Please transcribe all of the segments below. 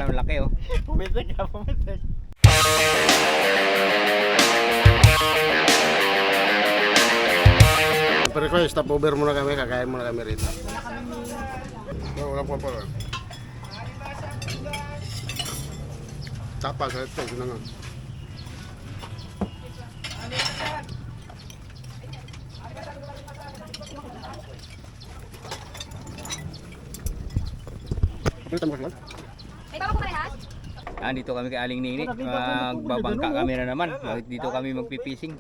Ayan, ang laki oh. Pumitik ka, pumitik. Pero ko, stop over muna kami, kakain muna kami rito. Wala pa pa. Tapa sa ito, yun nga. Ito mo lang. May baka po parehas? Dito kami kay Aling Nini. Magbabangka kami na naman. Dito kami magpipising.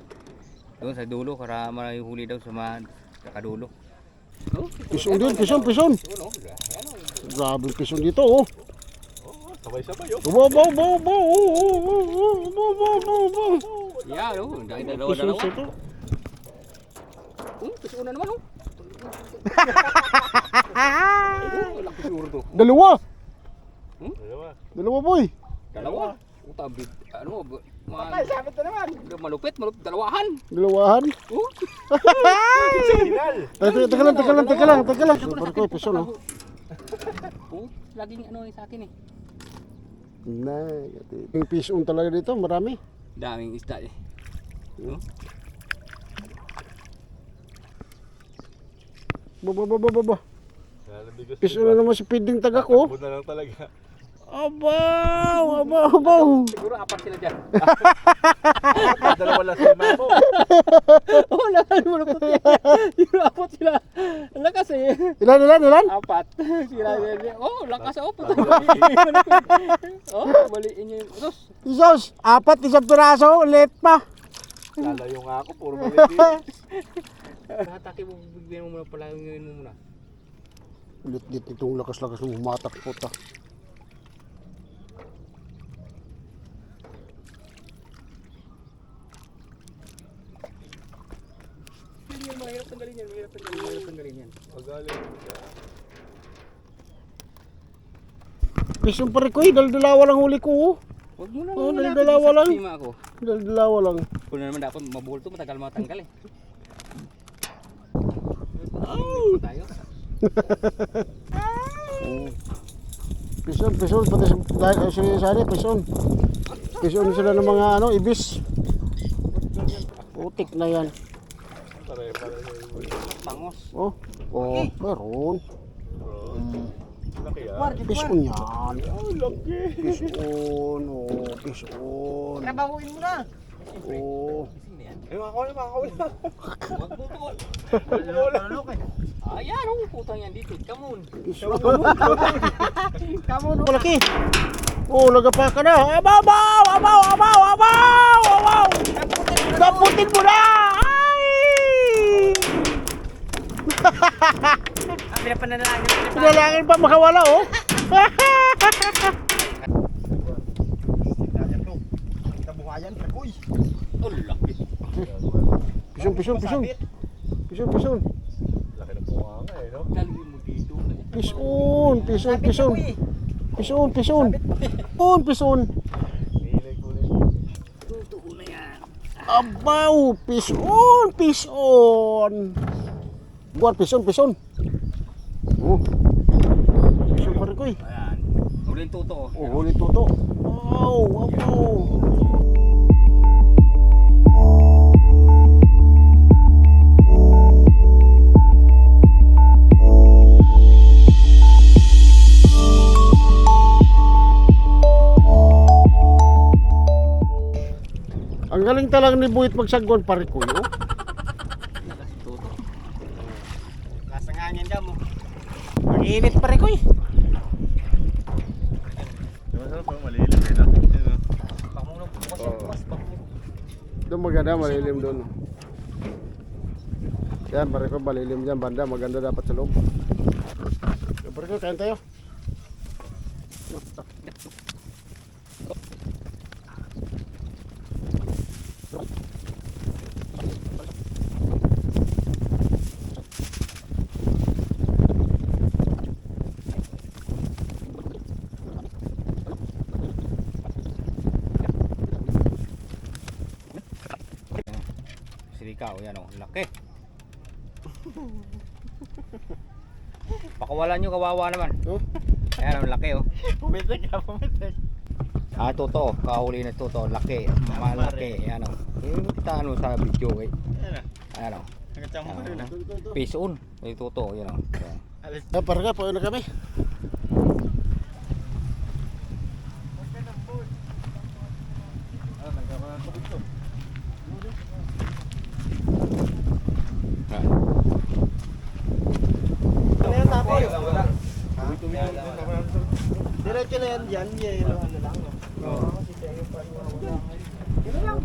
Doon sa dulo para mahuli daw sa kadulo. Pison din, pison. Grabe pison dito oh. Sabay-sabay oh. Bo. Yan oh, dalawa. Pison ito. Pison na naman oh. Laki siguro to. Dalawa. Dalawa. Dalawa boy. Dalawa. Utabit. Ano? Patay, sabit na naman. Malupit. Dalawahan. Dalawahan. Oh. Signal. Teka lang. Super ko, pison oh. Oh, laging ano sa akin eh. Yung pison talaga dito, marami. Daming isda eh. Ba. Pison na naman si Piding taga ko. Takbo na lang talaga. Abaw. Siguro apat sila dyan. Dalawa lang si Mamo. Oh, lakas mo na puti. Siguro apat sila. Lakas eh. Ilan? Apat. Sila yan. Oh, lakas oh. Puto. Oh, maliin niyo yung utos. Isos, apat isang piraso, ulit pa. Lalayo nga ako, puro maliti. Hataki mo, bigyan mo muna pala. Ngayon mo muna. Ulit itong lakas-lakas ng humatak po ta. Mahirap tanggalin yan. Mahirap tanggalin yan. Magaling. Pisong pare ko eh, daldalawa lang huli ko oh. Huwag mo na. Oh, dalawa lang. Sima ako. Daldalawa lang. Kung na naman dapat mabuhol to, matagal matanggal eh. Tayo. Pison, pati sa pison. Pison sila ng mga ibis. Putik na yan. Pare. Pangos. Oh, meron. Laki yan. Pison yan. Ay, laki. Pison. Trabahuin mo na. Oh. Ay, makakawin na. Huwag mo to. Wala. Ayan oh, putang yan dito. Kamun. Pison. Malaki. Oh, lagapa ka na. Abaw. Gaputin mo na. Ay! Pinalangin pa makawala oh. Kabuhayan, kakoy. Oh, laki. Pison. Laki ng bunganga eh, no? Dalawin mo dito. Pison. Nilay ko ulit. Totoo na yan. Abaw, pison. Buat pison. Oh. Pison pare ko eh. Ayan. Uling tuto oh. Oh, huli toto. Wow, abaw. Ang galing talaga ni Buhit magsagwan pare ko yo. Tuto. Kasangangin ka mo. Ang init pare ko eh. Malilim eh na. Pamuno bukas yan bukas. Doon maganda, malilim doon. Yan, pare ko, malilim dyan, banda, maganda dapat sa loob. Pare ko, kain tayo. Sirikaw, yan oh, laki. Pakawalan nyo, kawawa naman. Oh, Ayan, ang laki oh. Pumitik ka, pumitik. Ah, totoo. Kahuli na totoo. Laki. Malaki. Yan o. Kita ano sa video eh. Ayan na. Ano. Nakachama ka rin na. Face on. May totoo. Yan o. Alis. Parga, pauwi na kami. Ah, nagkakaroon ko dito. Ano yan tapos? Tuloy-tuloy. Diretso na yan dyan, yellow ano lang. No? Oo. Kasi tayo pa wala. Yun lang.